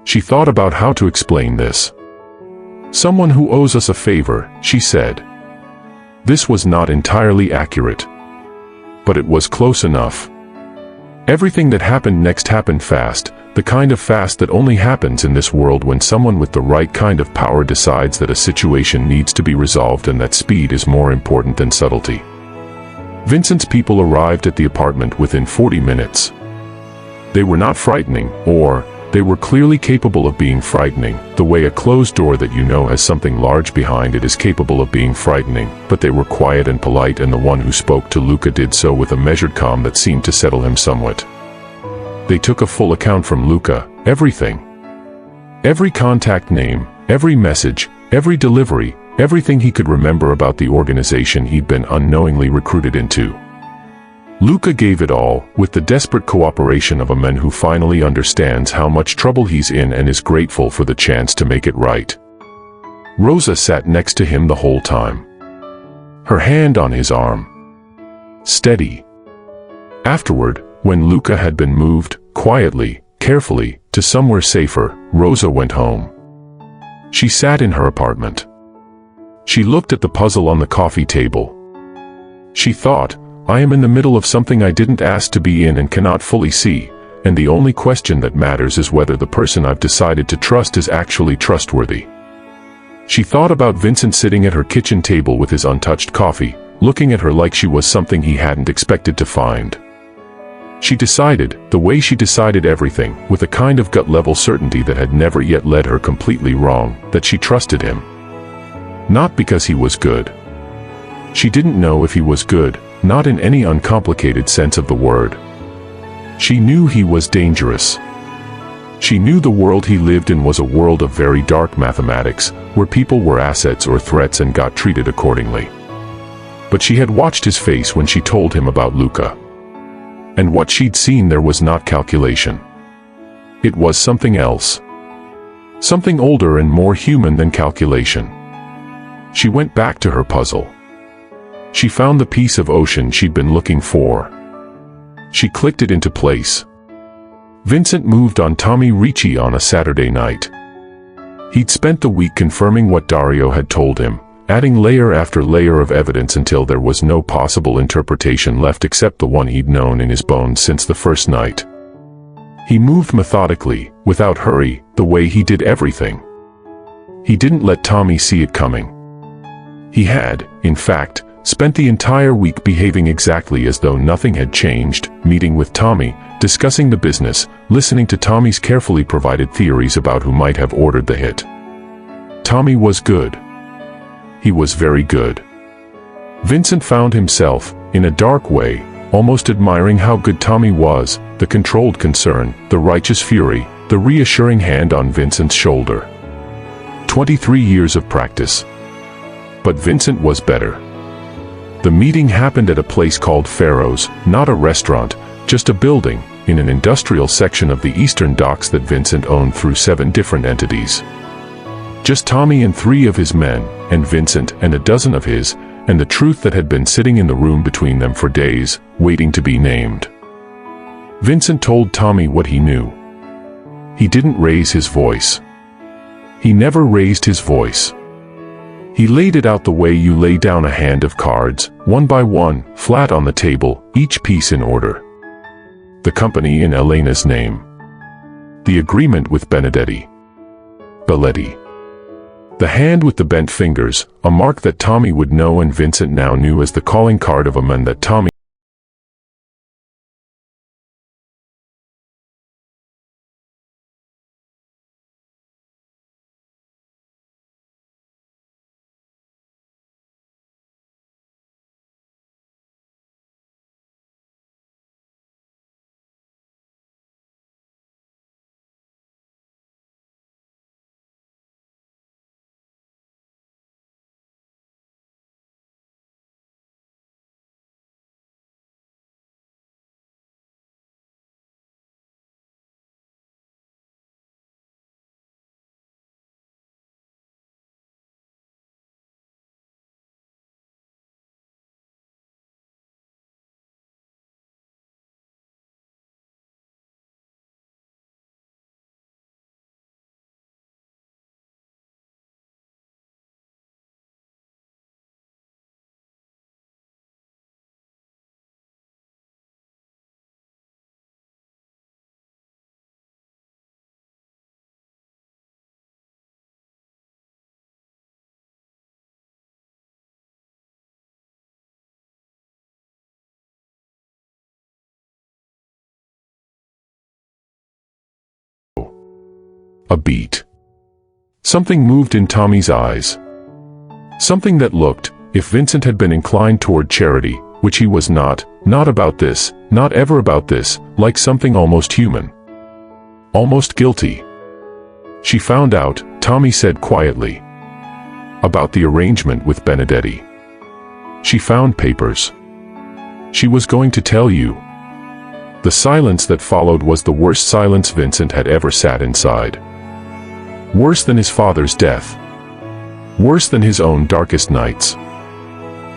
She thought about how to explain this. "Someone who owes us a favor," she said. This was not entirely accurate. But it was close enough. Everything that happened next happened fast, the kind of fast that only happens in this world when someone with the right kind of power decides that a situation needs to be resolved and that speed is more important than subtlety. Vincent's people arrived at the apartment within 40 minutes. They were not frightening, or, They were clearly capable of being frightening, the way a closed door that you know has something large behind it is capable of being frightening, but they were quiet and polite, and the one who spoke to Luca did so with a measured calm that seemed to settle him somewhat. They took a full account from Luca, everything. Every contact name, every message, every delivery, everything he could remember about the organization he'd been unknowingly recruited into. Luca gave it all, with the desperate cooperation of a man who finally understands how much trouble he's in and is grateful for the chance to make it right. Rosa sat next to him the whole time, her hand on his arm. Steady. Afterward, when Luca had been moved, quietly, carefully, to somewhere safer, Rosa went home. She sat in her apartment. She looked at the puzzle on the coffee table. She thought, I am in the middle of something I didn't ask to be in and cannot fully see, and the only question that matters is whether the person I've decided to trust is actually trustworthy. She thought about Vincent sitting at her kitchen table with his untouched coffee, looking at her like she was something he hadn't expected to find. She decided, the way she decided everything, with a kind of gut-level certainty that had never yet led her completely wrong, that she trusted him. Not because he was good. She didn't know if he was good, not in any uncomplicated sense of the word. She knew he was dangerous. She knew the world he lived in was a world of very dark mathematics, where people were assets or threats and got treated accordingly. But she had watched his face when she told him about Luca. And what she'd seen there was not calculation. It was something else. Something older and more human than calculation. She went back to her puzzle. She found the piece of ocean she'd been looking for. She clicked it into place. Vincent moved on Tommy Ricci on a Saturday night. He'd spent the week confirming what Dario had told him, adding layer after layer of evidence until there was no possible interpretation left except the one he'd known in his bones since the first night. He moved methodically, without hurry, the way he did everything. He didn't let Tommy see it coming. He had, in fact, spent the entire week behaving exactly as though nothing had changed, meeting with Tommy, discussing the business, listening to Tommy's carefully provided theories about who might have ordered the hit. Tommy was good. He was very good. Vincent found himself, in a dark way, almost admiring how good Tommy was, the controlled concern, the righteous fury, the reassuring hand on Vincent's shoulder. 23 years of practice. But Vincent was better. The meeting happened at a place called Pharaoh's, not a restaurant, just a building, in an industrial section of the eastern docks that Vincent owned through 7 different entities. Just Tommy and 3 of his men, and Vincent and a dozen of his, and the truth that had been sitting in the room between them for days, waiting to be named. Vincent told Tommy what he knew. He didn't raise his voice. He never raised his voice. He laid it out the way you lay down a hand of cards, one by one, flat on the table, each piece in order. The company in Elena's name. The agreement with Benedetti. Belletti. The hand with the bent fingers, a mark that Tommy would know and Vincent now knew as the calling card of a man that Tommy A beat. Something moved in Tommy's eyes. Something that looked, if Vincent had been inclined toward charity, which he was not about this, not ever about this, like something almost human. Almost guilty. She found out, Tommy said quietly. About the arrangement with Benedetti. She found papers. She was going to tell you. The silence that followed was the worst silence Vincent had ever sat inside. Worse than his father's death. Worse than his own darkest nights.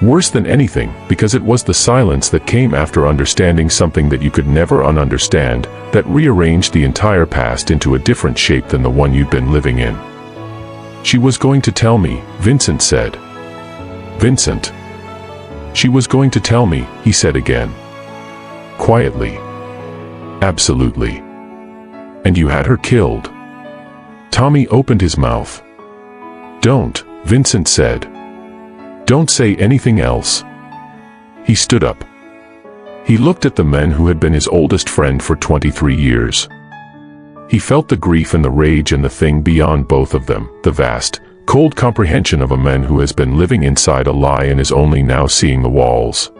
Worse than anything, because it was the silence that came after understanding something that you could never ununderstand, that rearranged the entire past into a different shape than the one you'd been living in. She was going to tell me, Vincent said. Vincent. She was going to tell me, he said again. Quietly. Absolutely. And you had her killed. Tommy opened his mouth. Don't, Vincent said. Don't say anything else. He stood up. He looked at the men who had been his oldest friend for 23 years. He felt the grief and the rage and the thing beyond both of them, the vast, cold comprehension of a man who has been living inside a lie and is only now seeing the walls.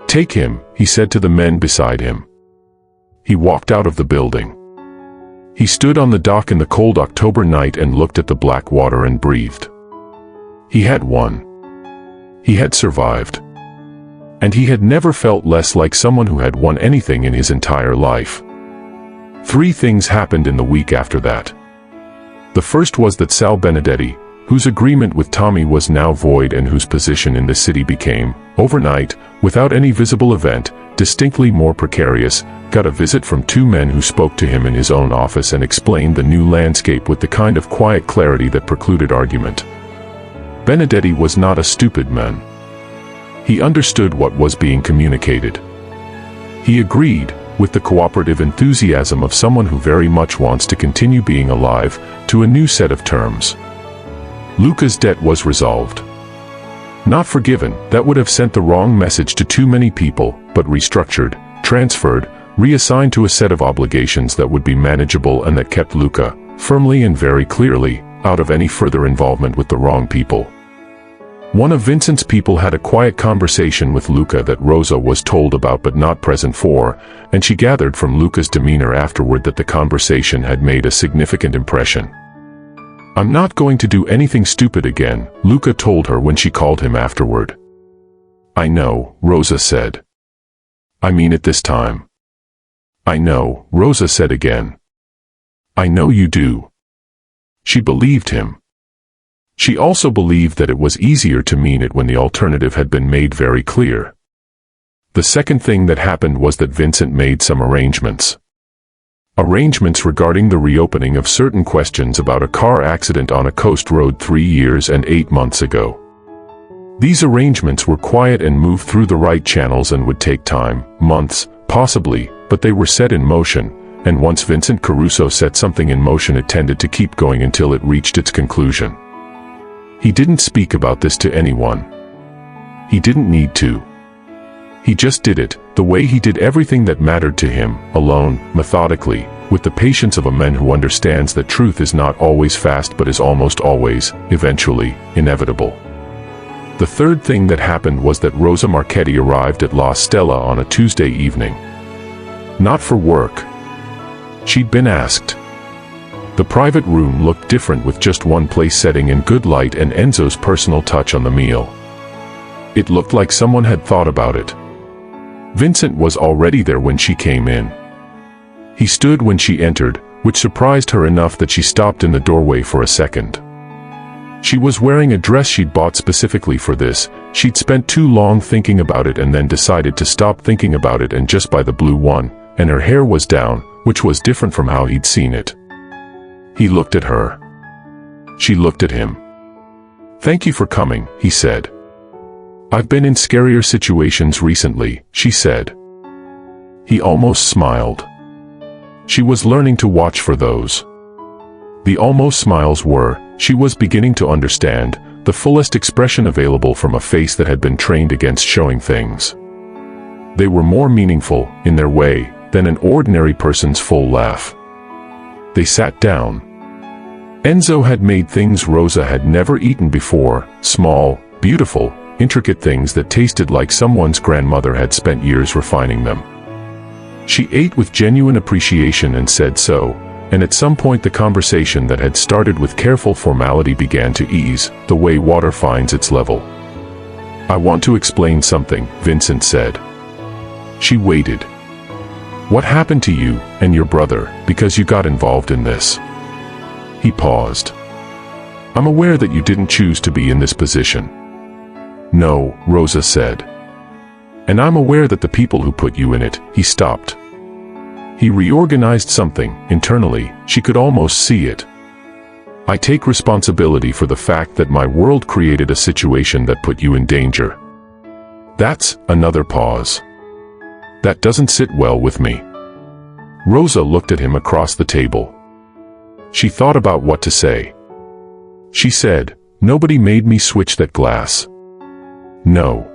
Take him, he said to the men beside him. He walked out of the building. He stood on the dock in the cold October night and looked at the black water and breathed. He had won. He had survived. And he had never felt less like someone who had won anything in his entire life. 3 things happened in the week after that. The first was that Sal Benedetti, whose agreement with Tommy was now void and whose position in the city became, overnight, without any visible event, distinctly more precarious, got a visit from 2 men who spoke to him in his own office and explained the new landscape with the kind of quiet clarity that precluded argument. Benedetti was not a stupid man. He understood what was being communicated. He agreed, with the cooperative enthusiasm of someone who very much wants to continue being alive, to a new set of terms. Luca's debt was resolved. Not forgiven, that would have sent the wrong message to too many people, but restructured, transferred, reassigned to a set of obligations that would be manageable and that kept Luca, firmly and very clearly, out of any further involvement with the wrong people. One of Vincent's people had a quiet conversation with Luca that Rosa was told about but not present for, and she gathered from Luca's demeanor afterward that the conversation had made a significant impression. I'm not going to do anything stupid again, Luca told her when she called him afterward. I know, Rosa said. I mean it this time. I know, Rosa said again. I know you do. She believed him. She also believed that it was easier to mean it when the alternative had been made very clear. The second thing that happened was that Vincent made some arrangements. Arrangements regarding the reopening of certain questions about a car accident on a coast road 3 years and 8 months ago. These arrangements were quiet and moved through the right channels and would take time, months, possibly, but they were set in motion, and once Vincent Caruso set something in motion it tended to keep going until it reached its conclusion. He didn't speak about this to anyone. He didn't need to. He just did it, the way he did everything that mattered to him, alone, methodically, with the patience of a man who understands that truth is not always fast but is almost always, eventually, inevitable. The third thing that happened was that Rosa Marchetti arrived at La Stella on a Tuesday evening. Not for work. She'd been asked. The private room looked different with just one place setting in good light and Enzo's personal touch on the meal. It looked like someone had thought about it. Vincent was already there when she came in. He stood when she entered, which surprised her enough that she stopped in the doorway for a second. She was wearing a dress she'd bought specifically for this. She'd spent too long thinking about it and then decided to stop thinking about it and just buy the blue one, and her hair was down, which was different from how he'd seen it. He looked at her. She looked at him. "Thank you for coming," he said. "I've been in scarier situations recently," she said. He almost smiled. She was learning to watch for those. The almost smiles were, she was beginning to understand, the fullest expression available from a face that had been trained against showing things. They were more meaningful, in their way, than an ordinary person's full laugh. They sat down. Enzo had made things Rosa had never eaten before, small, beautiful, intricate things that tasted like someone's grandmother had spent years refining them. She ate with genuine appreciation and said so, and at some point the conversation that had started with careful formality began to ease, the way water finds its level. "I want to explain something," Vincent said. She waited. "What happened to you and your brother because you got involved in this?" He paused. "I'm aware that you didn't choose to be in this position." "No," Rosa said. "And I'm aware that the people who put you in it." He stopped. He reorganized something internally. She could almost see it. "I take responsibility for the fact that my world created a situation that put you in danger." That's another pause. "That doesn't sit well with me." Rosa looked at him across the table. She thought about what to say. She said, "Nobody made me switch that glass." No.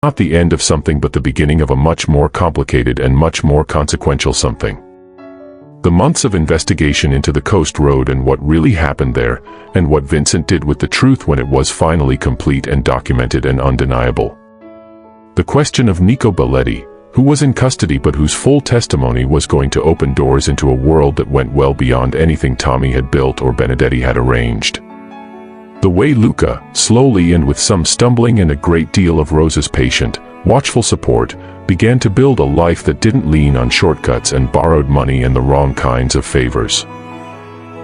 not the end of something but the beginning of a much more complicated and much more consequential something. The months of investigation into the coast road and what really happened there, and what Vincent did with the truth when it was finally complete and documented and undeniable. The question of Nico Belletti, who was in custody but whose full testimony was going to open doors into a world that went well beyond anything Tommy had built or Benedetti had arranged. The way Luca, slowly and with some stumbling and a great deal of Rosa's patient, watchful support, began to build a life that didn't lean on shortcuts and borrowed money and the wrong kinds of favors.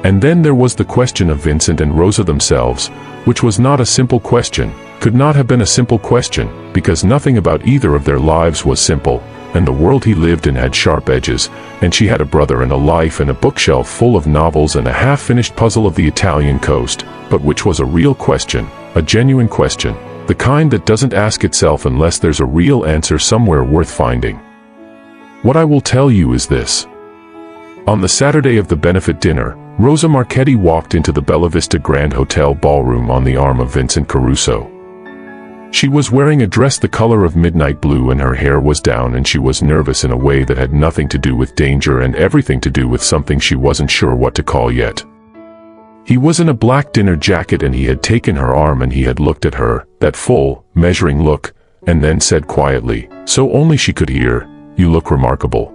And then there was the question of Vincent and Rosa themselves, which was not a simple question, could not have been a simple question, because nothing about either of their lives was simple, and the world he lived in had sharp edges, and she had a brother and a life and a bookshelf full of novels and a half-finished puzzle of the Italian coast, but which was a real question, a genuine question, the kind that doesn't ask itself unless there's a real answer somewhere worth finding. What I will tell you is this. On the Saturday of the benefit dinner, Rosa Marchetti walked into the Bella Vista Grand Hotel ballroom on the arm of Vincent Caruso. She was wearing a dress the color of midnight blue and her hair was down and she was nervous in a way that had nothing to do with danger and everything to do with something she wasn't sure what to call yet. He was in a black dinner jacket and he had taken her arm and he had looked at her, that full, measuring look, and then said quietly, so only she could hear, "You look remarkable."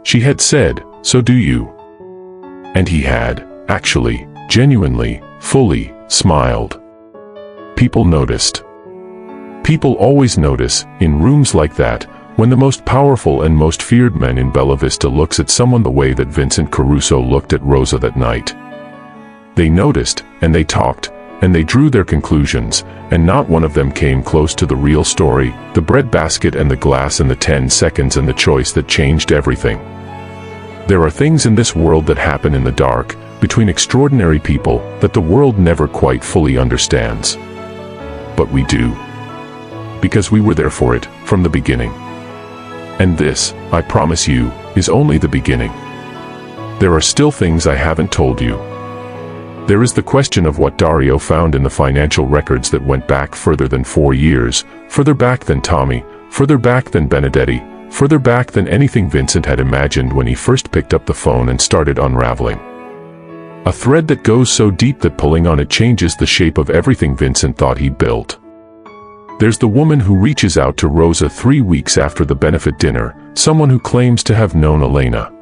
She had said, "So do you." And he had, actually, genuinely, fully, smiled. People noticed. People always notice, in rooms like that, when the most powerful and most feared man in Bella Vista looks at someone the way that Vincent Caruso looked at Rosa that night. They noticed, and they talked, and they drew their conclusions, and not one of them came close to the real story, the breadbasket and the glass and the 10 seconds and the choice that changed everything. There are things in this world that happen in the dark, between extraordinary people, that the world never quite fully understands. But we do. Because we were there for it, from the beginning. And this, I promise you, is only the beginning. There are still things I haven't told you. There is the question of what Dario found in the financial records that went back further than 4 years, further back than Tommy, further back than Benedetti, further back than anything Vincent had imagined when he first picked up the phone and started unraveling. A thread that goes so deep that pulling on it changes the shape of everything Vincent thought he'd built. There's the woman who reaches out to Rosa 3 weeks after the benefit dinner, someone who claims to have known Elena.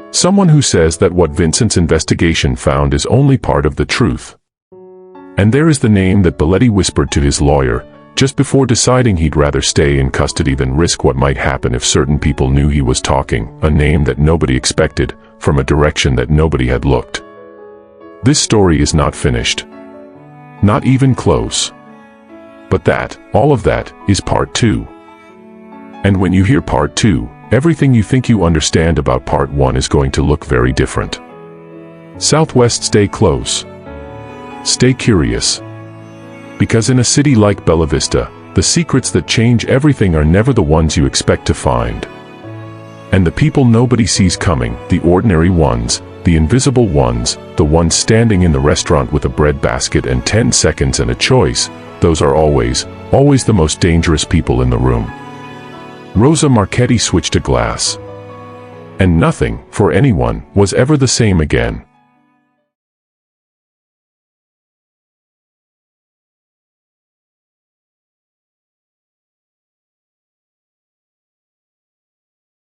Someone who says that what Vincent's investigation found is only part of the truth. And there is the name that Belletti whispered to his lawyer, just before deciding he'd rather stay in custody than risk what might happen if certain people knew he was talking, a name that nobody expected, from a direction that nobody had looked. This story is not finished. Not even close. But that, all of that, is part 2. And when you hear part 2, everything you think you understand about part 1 is going to look very different. Southwest, stay close. Stay curious. Because in a city like Bella Vista, the secrets that change everything are never the ones you expect to find. And the people nobody sees coming, the ordinary ones, the invisible ones, the ones standing in the restaurant with a bread basket and 10 seconds and a choice, those are always, always the most dangerous people in the room. Rosa Marchetti switched a glass. And nothing, for anyone, was ever the same again.